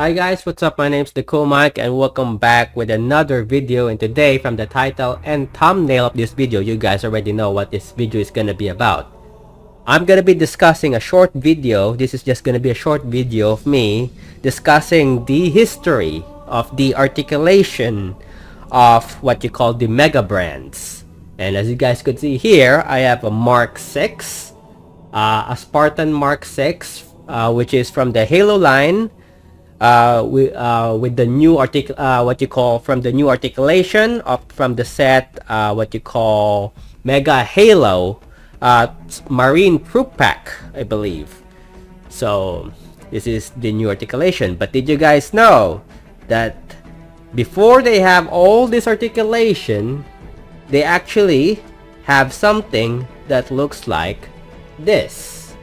Hi guys, what's up? My name's Nicolas and welcome back with another video, and today from the title and thumbnail of this video, you guys already know what this video is gonna be about. I'm gonna be discussing a short video. This is just gonna be a short video of me discussing the history of the articulation of what you call the mega brands. And as you guys could see here, I have a Mark 6, a Spartan Mark 6, which is from the Halo line. With the new from the new articulation from the set, what you call Mega Halo Marine Troop Pack, I believe. So this is the new articulation. But did you guys know that before they have all this articulation, they actually have something that looks like this?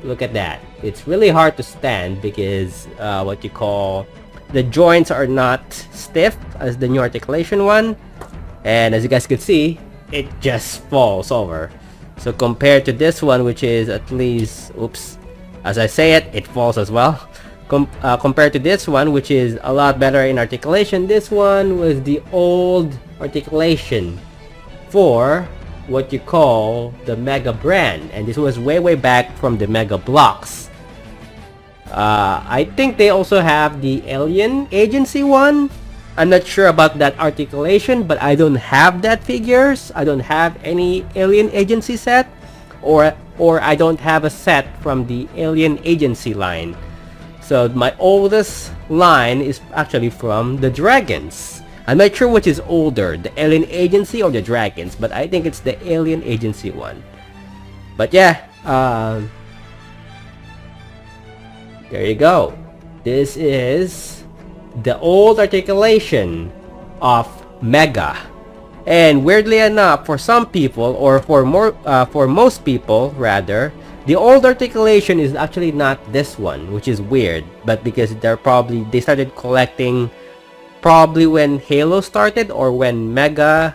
Look at that. It's really hard to stand because what you call the joints are not stiff as the new articulation one, and as you guys could see, it just falls over. So compared to this one, which is at least, oops, as I say it, it falls as well. Compared to this one, which is a lot better in articulation, this one was the old articulation for what you call the Mega brand, and this was way back from the Mega Bloks. I think they also have the Alien Agency one. I'm not sure about that articulation, but I don't have that figures. I don't have any Alien Agency set, or I don't have a set from the Alien Agency line. So my oldest line is actually from the Dragons. I'm not sure which is older, the Alien Agency or the Dragons, but I think it's the Alien Agency one. But yeah, there you go. This is the old articulation of Mega. And weirdly enough, for some people, or for most people rather, the old articulation is actually not this one, which is weird. But because they started collecting probably when Halo started, or when Mega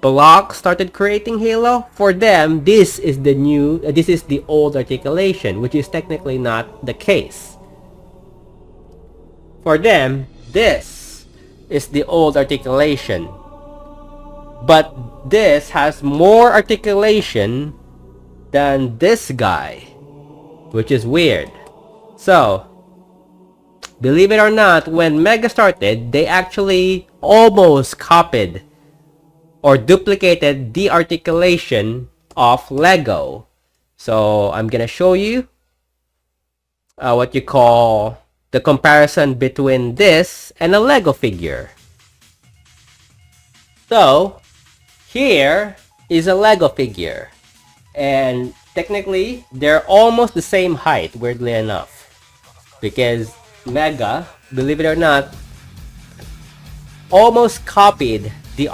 Bloks started creating Halo. For them, this is the old articulation, which is technically not the case. For them, this is the old articulation, but this has more articulation than this guy, which is weird. So believe it or not, when Mega started, they actually almost copied or duplicated the articulation of Lego. So I'm gonna show you what you call the comparison between this and a Lego figure. So here is a Lego figure, and technically they're almost the same height, weirdly enough, because Mega, believe it or not, almost copied the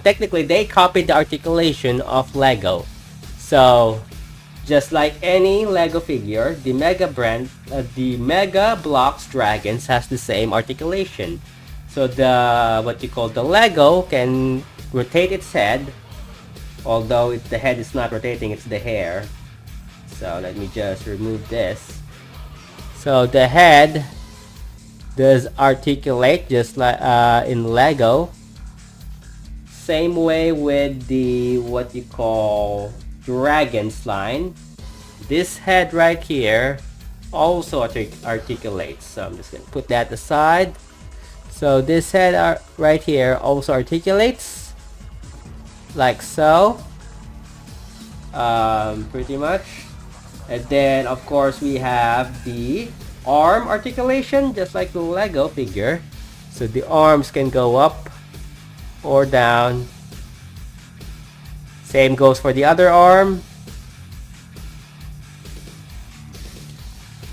technically they copied the articulation of Lego. So just like any Lego figure, the Mega brand, the Mega Bloks Dragons has the same articulation. So the what you call the Lego can rotate its head, although the head is not rotating, it's the hair. So let me just remove this. So the head does articulate just like in Lego. Same way with the what you call Dragons line. This head right here also articulates. So I'm just gonna put that aside. So this head right here also articulates like so, pretty much. And then of course we have the arm articulation, just like the Lego figure. So the arms can go up or down. Same goes for the other arm.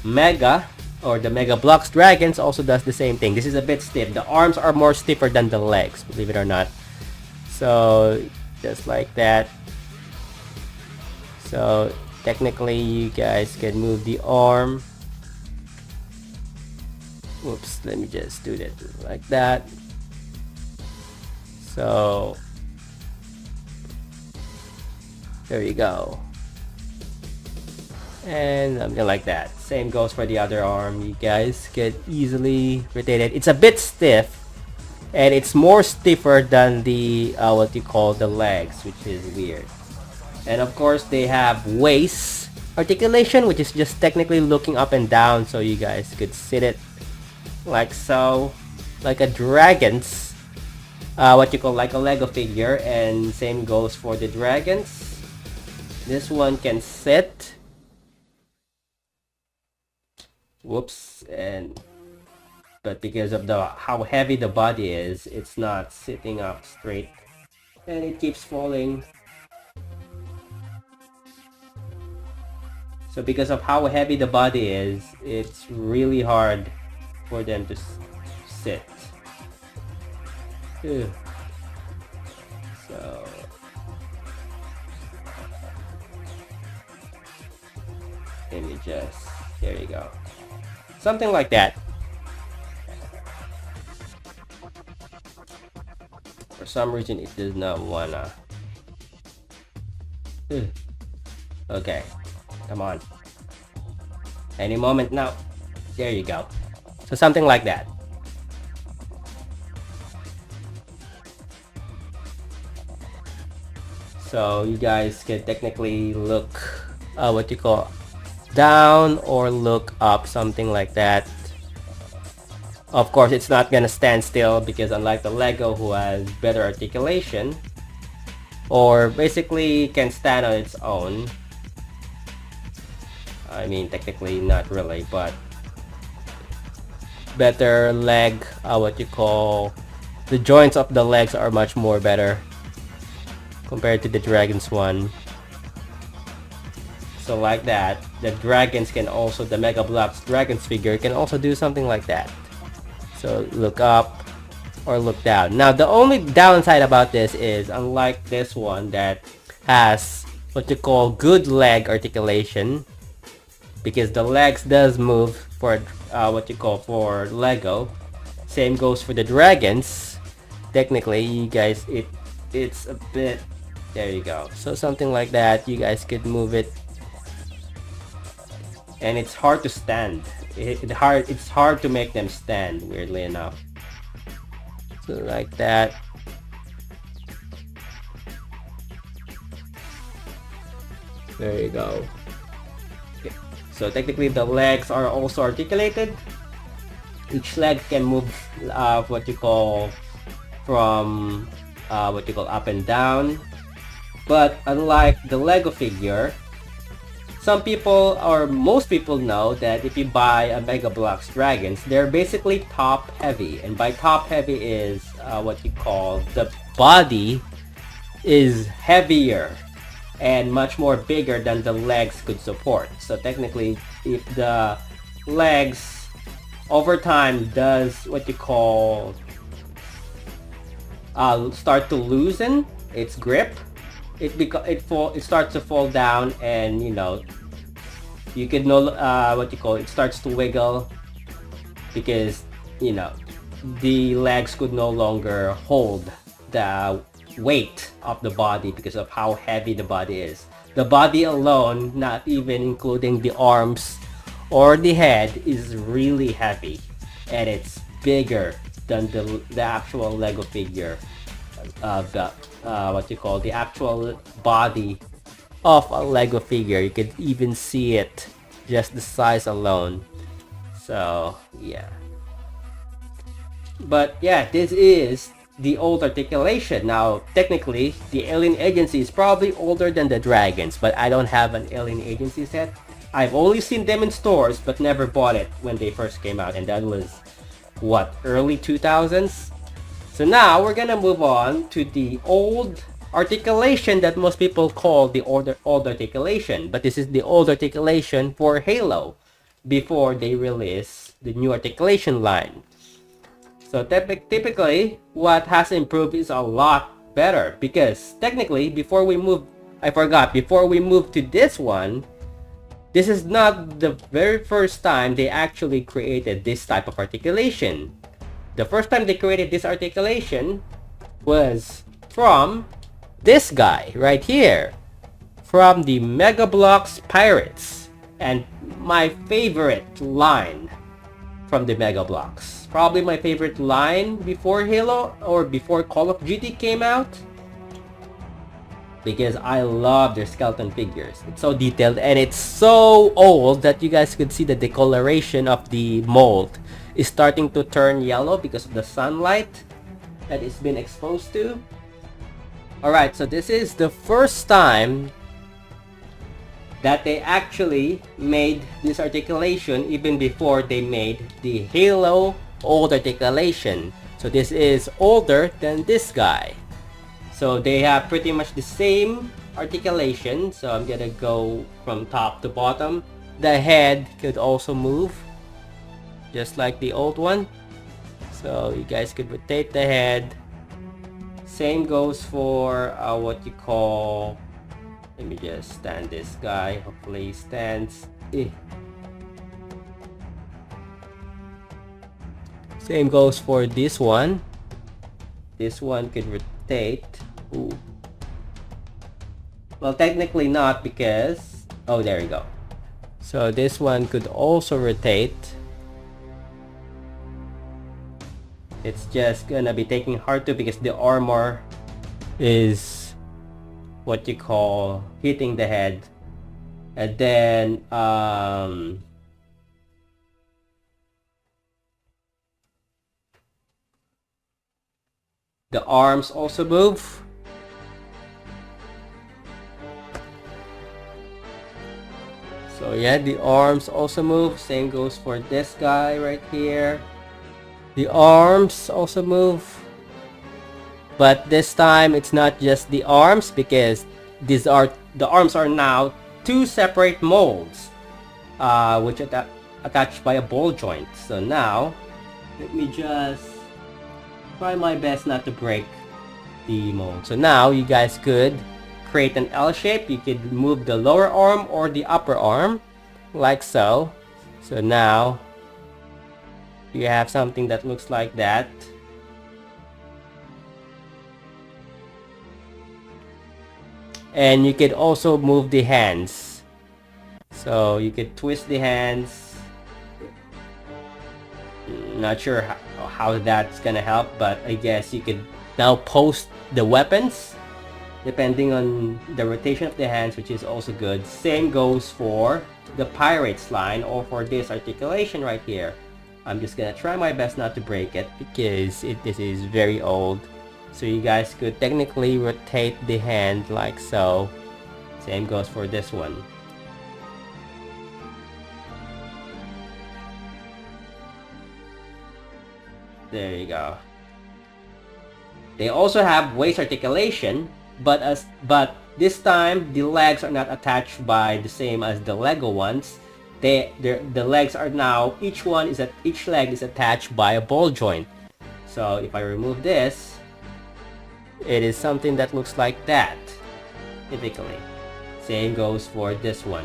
Mega, or the Mega Bloks Dragons, also does the same thing. This is a bit stiff. The arms are more stiffer than the legs, believe it or not. So just like that. So technically you guys can move the arm. Oops, let me just do that like that. So there you go. and something like that. Same goes for the other arm. You guys can easily rotate it. It's a bit stiff, and it's more stiffer than the what you call the legs, which is weird. And of course they have waist articulation, which is just technically looking up and down, so you guys could sit it like so, like a dragon's what you call like a Lego figure. And same goes for the dragons. This one can sit, whoops, and but because of the how heavy the body is, it's not sitting up straight, and it keeps falling. So because of how heavy the body is, it's really hard for them to sit. Ugh. So let me just, there you go, something like that. For some reason it does not wanna. Okay, come on, any moment now. There you go. So something like that. So you guys can technically look what you call down or look up, something like that. Of course it's not gonna stand still, because unlike the Lego, who has better articulation, or basically can stand on its own. I mean technically not really, but better leg, what you call, the joints of the legs are much more better compared to the dragons one. So like that, the dragons can also, the Mega Bloks dragons figure can also do something like that. So look up or look down. Now the only downside about this is, unlike this one that has what you call good leg articulation, because the legs does move for what you call for Lego. Same goes for the dragons. Technically, you guys, it's a bit, there you go. So something like that, you guys could move it, and it's hard to stand. It's hard to make them stand, weirdly enough. So like that. There you go. Okay. So technically the legs are also articulated. Each leg can move what you call from what you call up and down. But unlike the Lego figure, some people, or most people, know that if you buy a Mega Bloks dragons, they're basically top heavy. And by top heavy is what you call the body is heavier and much more bigger than the legs could support. So technically, if the legs over time does what you call start to loosen its grip, it starts to fall down, and you know, you could know what you call it starts to wiggle, because you know the legs could no longer hold the weight of the body because of how heavy the body is. The body alone, not even including the arms or the head, is really heavy, and it's bigger than the actual Lego figure. What you call the actual body of a Lego figure. You could even see it, just the size alone. So yeah, but yeah, this is the old articulation. Now technically the alien agency is probably older than the dragons, but I don't have an alien agency set. I've only seen them in stores but never bought it when they first came out, and that was what, early 2000s. So now we're gonna move on to the old articulation that most people call the old articulation, but this is the old articulation for Halo before they release the new articulation line. So typically what has improved is a lot better, because technically before we move to this one, this is not the very first time they actually created this type of articulation. The first time they created this articulation was from this guy right here, from the Mega Bloks Pirates. and my favorite line from the Mega Bloks. Probably my favorite line before Halo or before Call of Duty came out, because I love their skeleton figures. It's so detailed and it's so old that you guys could see the discoloration of the mold is starting to turn yellow because of the sunlight that it's been exposed to. Alright, so this is the first time that they actually made this articulation even before they made the Halo old articulation. So this is older than this guy. So they have pretty much the same articulation. So I'm gonna go from top to bottom. The head could also move, just like the old one. So you guys could rotate the head. Same goes for what you call... Let me just stand this guy. Hopefully he stands. Same goes for this one. This one could rotate. Ooh. Well, technically not, because... Oh, there you go. So this one could also rotate. It's just gonna be taking hard to, because the armor is what you call hitting the head. And then the arms also move. So yeah, the arms also move. Same goes for this guy right here. The arms also move. But this time it's not just the arms, because the arms are now two separate molds, which are attached by a ball joint. So now let me just try my best not to break the mold. So now you guys could create an L shape. You could move the lower arm or the upper arm, like so. So now you have something that looks like that. And you could also move the hands. So you could twist the hands. Not sure how that's gonna help, but I guess you could now post the weapons depending on the rotation of the hands, which is also good. Same goes for the Pirates line, or for this articulation right here. I'm just gonna try my best not to break it, because this is very old. So you guys could technically rotate the hand like so. Same goes for this one. There you go. They also have waist articulation, but this time the legs are not attached by the same as the Lego ones. The legs are now, each leg is attached by a ball joint. So if I remove this, it is something that looks like that, typically. Same goes for this one.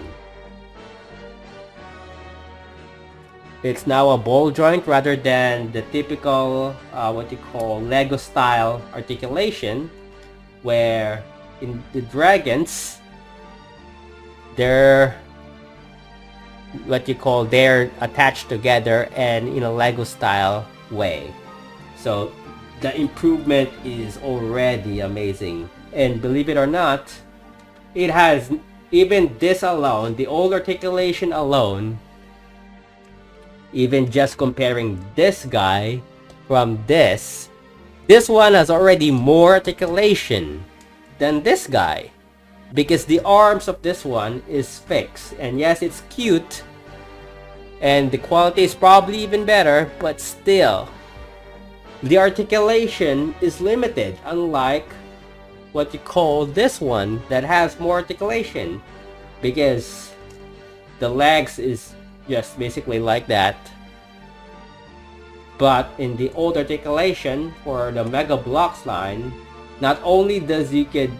It's now a ball joint rather than the typical what you call Lego style articulation, where in the dragons they're attached together and in a Lego style way. So the improvement is already amazing, and believe it or not, it has, even this alone, the old articulation alone, even just comparing this guy from this one has already more articulation than this guy, because the arms of this one is fixed. And yes, it's cute and the quality is probably even better, but still the articulation is limited, unlike what you call this one that has more articulation, because the legs is just basically like that. But in the old articulation for the Mega Bloks line, not only does you could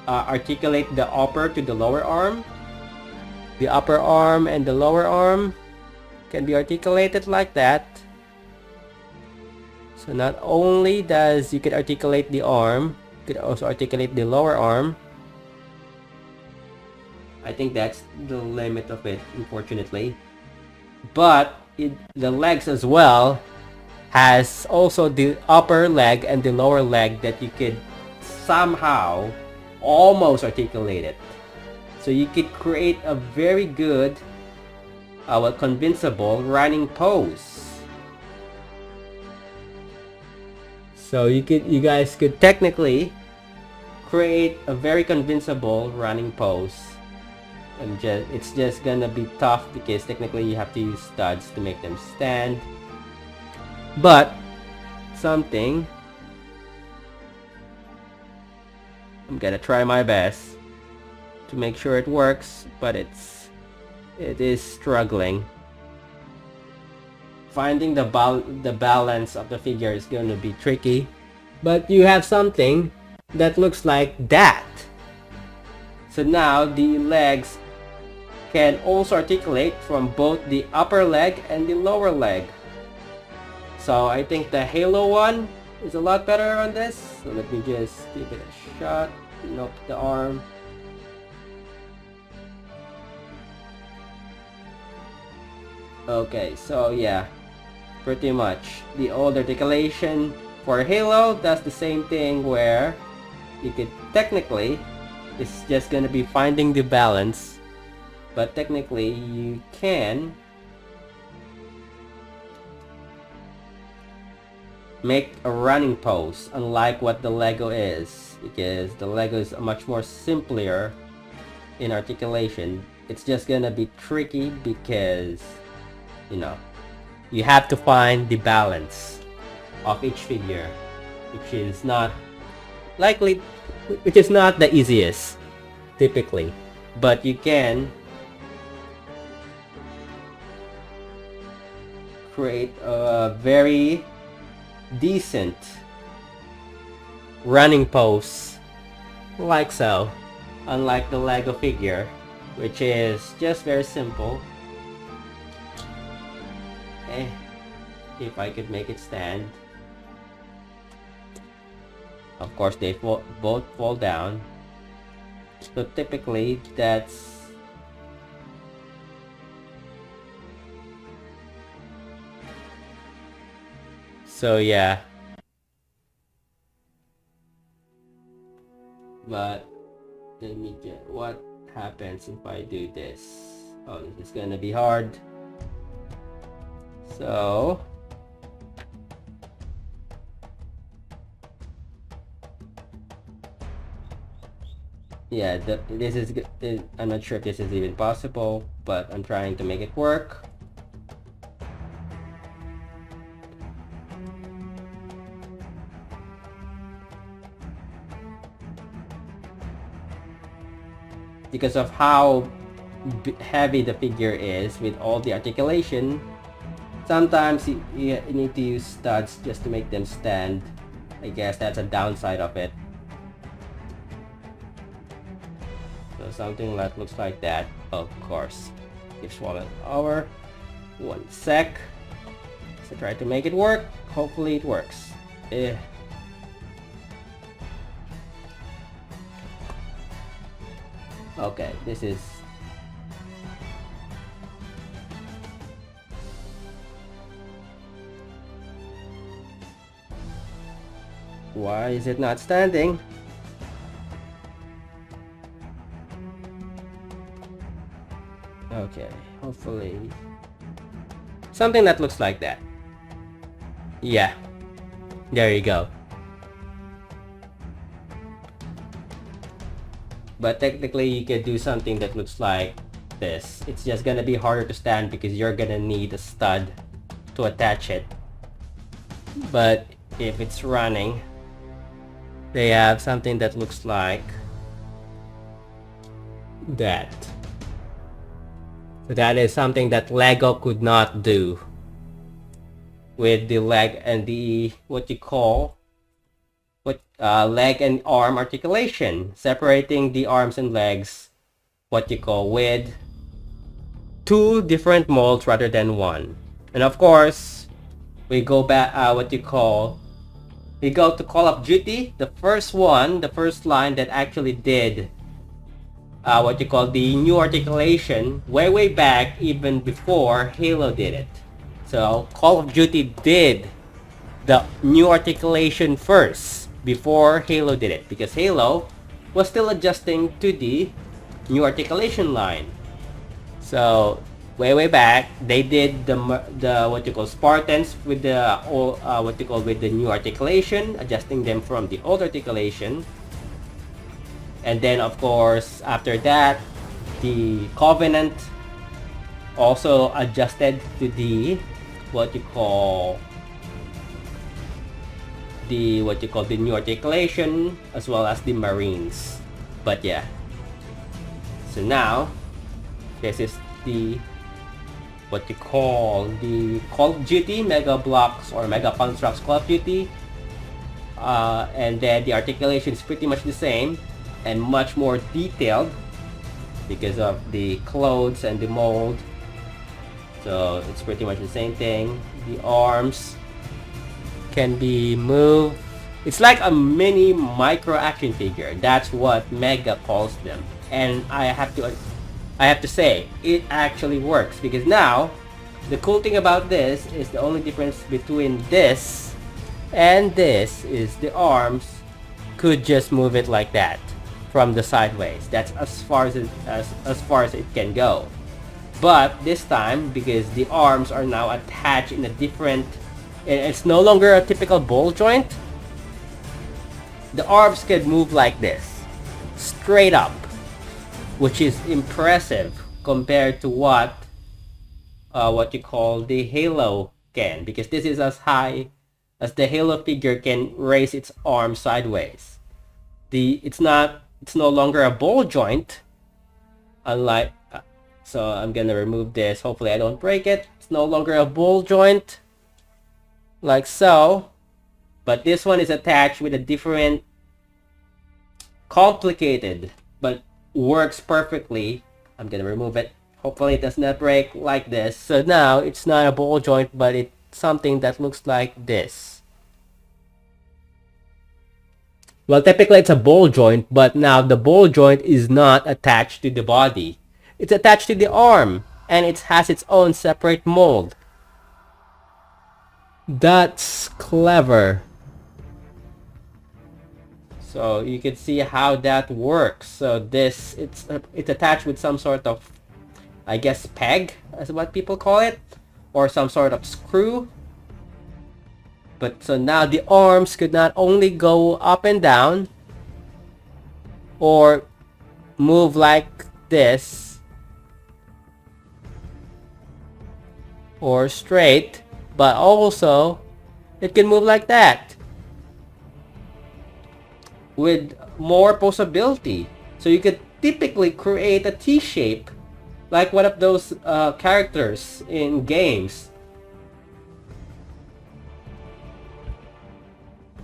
articulate the upper to the lower arm, the upper arm and the lower arm can be articulated like that. So not only does you could articulate the arm, you could also articulate the lower arm. I think that's the limit of it, unfortunately. But the legs as well has also the upper leg and the lower leg that you could somehow almost articulate it. So you could create a very good, convincible running pose. So you guys could technically create a very convincible running pose. And it's just gonna be tough because technically you have to use studs to make them stand. But something I'm gonna try my best to make sure it works, but it is struggling. Finding the balance of the figure is going to be tricky, but you have something that looks like that. So now the legs can also articulate from both the upper leg and the lower leg. So I think the Halo one is a lot better on this. So let me just give it a shot. Nope, the arm. Okay, so yeah, pretty much the old articulation for Halo does the same thing where you could technically, it's just gonna be finding the balance, but technically you can make a running pose, unlike what the Lego is, because the Lego is much more simpler in articulation. It's just gonna be tricky because, you know, you have to find the balance of each figure, which is not the easiest typically, but you can create a very decent running pose like so, unlike the Lego figure, which is just very simple. If I could make it stand. Of course they both fall down, so typically that's so yeah. But let me get what happens if I do this. Oh, this is gonna be hard. So yeah, this is I'm not sure if this is even possible, but I'm trying to make it work. Because of how heavy the figure is with all the articulation, sometimes you need to use studs just to make them stand. I guess that's a downside of it. So something that looks like that, of course. Give Swallow an hour. 1 sec. So try to make it work. Hopefully it works. Okay, this is... Why is it not standing? Okay, hopefully... Something that looks like that. Yeah. There you go. But technically you could do something that looks like this. It's just gonna be harder to stand because you're gonna need a stud to attach it. But if it's running, they have something that looks like that. So that is something that Lego could not do with the leg and the leg and arm articulation, separating the arms and legs with 2 different molds rather than 1. And of course we go back we go to Call of Duty, the first line that actually did what you call the new articulation way back, even before Halo did it. So Call of Duty did the new articulation first before Halo did it, because Halo was still adjusting to the new articulation line. So way back, they did the what you call Spartans with the what you call with the new articulation, adjusting them from the old articulation. And then of course after that, the Covenant also adjusted to the what you call the new articulation, as well as the Marines. But yeah, so now this is the what you call the Call of Duty Mega Bloks or Mega Construx Call of Duty, and then the articulation is pretty much the same and much more detailed because of the clothes and the mold. So it's pretty much the same thing. The arms can be moved. It's like a mini micro action figure. That's what Mega calls them. And I have to say, it actually works, because now the cool thing about this is the only difference between this and this is the arms could just move it like that from the sideways. That's as far as it can go. But this time, because the arms are now attached in a different, it's no longer a typical ball joint, the arms can move like this, straight up, which is impressive compared to what you call the Halo can, because this is as high as the Halo figure can raise its arm sideways. It's no longer a ball joint, unlike so I'm gonna remove this, hopefully I don't break it. It's no longer a ball joint like so, but this one is attached with a different, complicated, but works perfectly. I'm gonna remove it, hopefully it does not break like this. So now it's not a ball joint, but it's something that looks like this. Well, typically it's a ball joint, but now the ball joint is not attached to the body. It's attached to the arm, and it has its own separate mold. That's clever. So you can see how that works. So this, it's attached with some sort of, I guess, peg, is what people call it, or some sort of screw. But so now the arms could not only go up and down or move like this or straight, but also it can move like that with more possibility. So you could typically create a T-shape like one of those characters in games,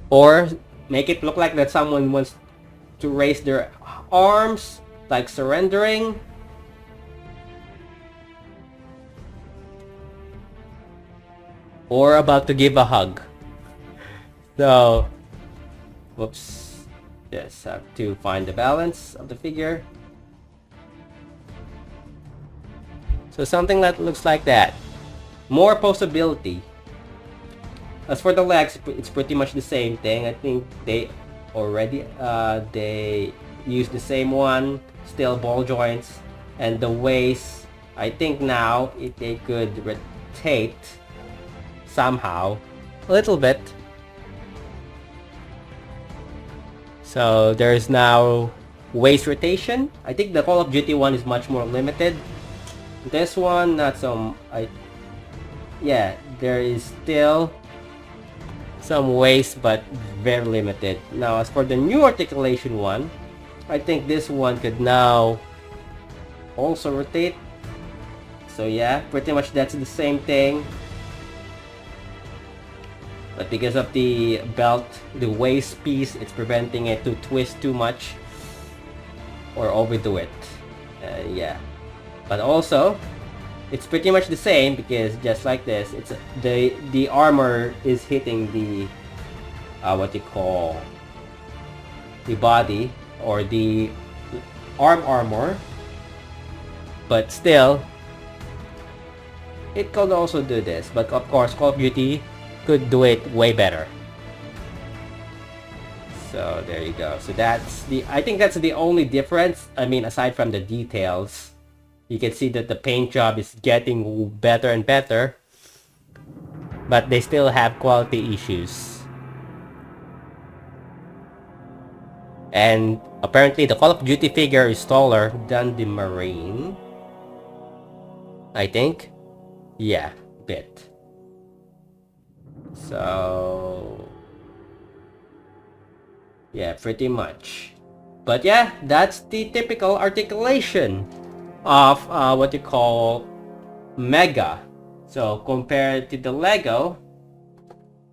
or make it look like that someone wants to raise their arms, like surrendering. Or about to give a hug. So, whoops. Just have to find the balance of the figure. So something that looks like that. More possibility. As for the legs, it's pretty much the same thing. I think they already they use the same one, still ball joints. And the waist, I think now they could rotate somehow a little bit. So there's now waist rotation. I think the Call of Duty one is much more limited. This one, not so. Yeah, there is still some waist, but very limited. Now, as for the new articulation one, I think this one could now also rotate. So yeah, pretty much that's the same thing. But because of the belt, the waist piece, it's preventing it to twist too much or overdo it. Yeah, but also it's pretty much the same, because just like this, it's the armor is hitting the what you call the body, or the armor, but still it could also do this. But of course, Call of Duty could do it way better. So there you go. So I think that's the only difference. I mean, aside from the details, you can see that the paint job is getting better and better, but they still have quality issues. And apparently the Call of Duty figure is taller than the Marine, I think. Yeah, a bit. So yeah, pretty much. But yeah, that's the typical articulation of what you call Mega. So compared to the Lego,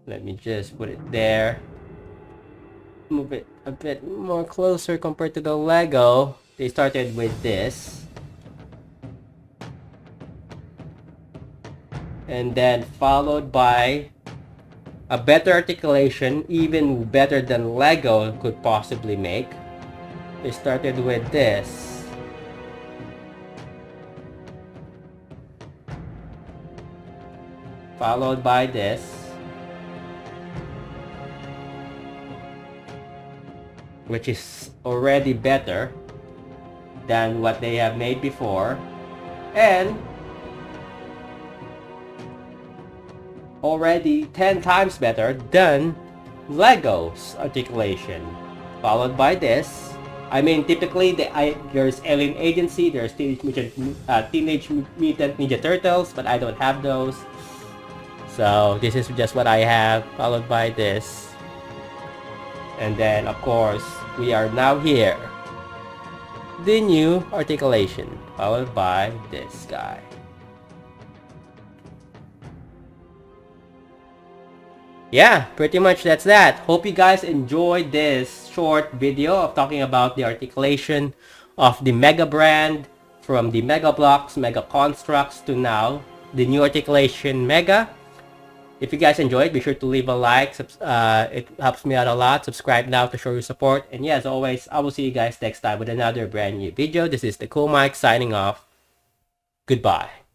let me just put it there. Move it a bit more closer compared to the Lego. They started with this. And then followed by a better articulation, even better than Lego could possibly make. They started with this. Followed by this. Which is already better than what they have made before. And already 10 times better than Lego's articulation. Followed by this. I mean, typically there's Alien Agency, there's Teenage Mutant Ninja Turtles, but I don't have those. So this is just what I have. Followed by this. And then, of course, we are now here. The new articulation. Followed by this guy. Yeah, pretty much that's that. Hope you guys enjoyed this short video of talking about the articulation of the Mega brand from the Mega Bloks, Mega Construx to now the new articulation Mega. If you guys enjoyed, be sure to leave a like. It helps me out a lot. Subscribe now to show your support. And yeah, as always, I will see you guys next time with another brand new video. This is the Cool Mike signing off. Goodbye.